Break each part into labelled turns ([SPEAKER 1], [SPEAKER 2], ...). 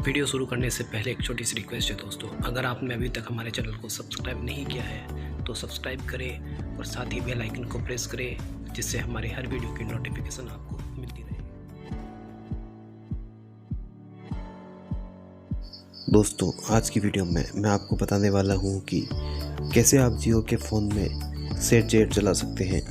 [SPEAKER 1] Video शुरू करने से पहले एक छोटी सी रिक्वेस्ट है दोस्तों, अगर आपने अभी तक हमारे चैनल को सब्सक्राइब नहीं किया है तो सब्सक्राइब करें और साथ ही बेल आइकन को प्रेस करें, जिससे हमारे हर वीडियो की नोटिफिकेशन आपको मिलती रहे।
[SPEAKER 2] दोस्तों, आज की वीडियो में मैं आपको बताने वाला हूँ कि कैसे आप जियो के फ़ोन में शेयरचैट चला सकते हैं।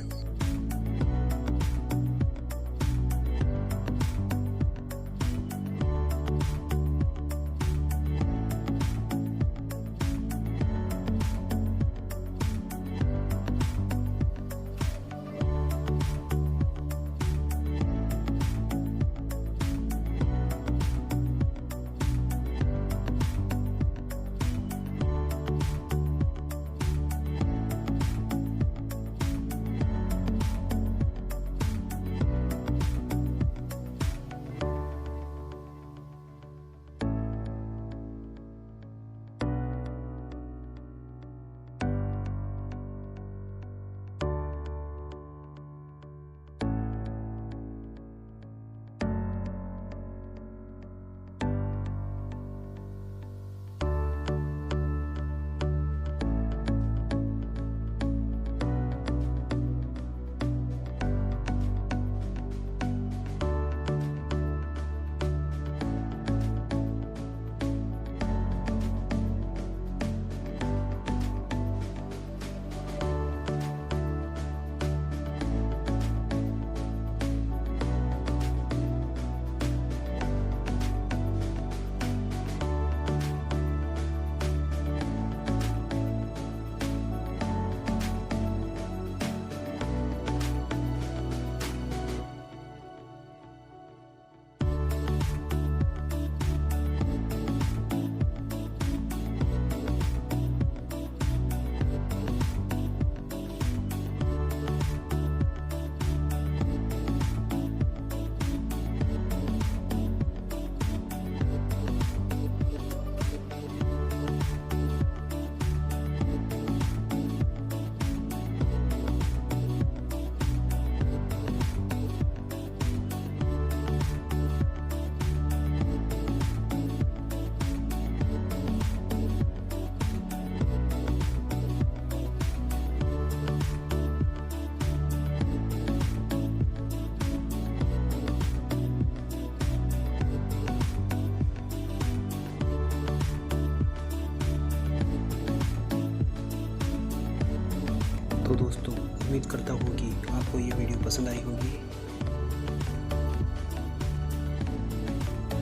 [SPEAKER 2] तो दोस्तों, उम्मीद करता हूँ कि आपको ये वीडियो पसंद आई होगी।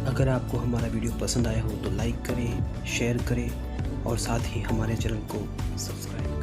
[SPEAKER 2] अगर आपको हमारा वीडियो पसंद आया हो तो लाइक करें, शेयर करें और साथ ही हमारे चैनल को सब्सक्राइब करें।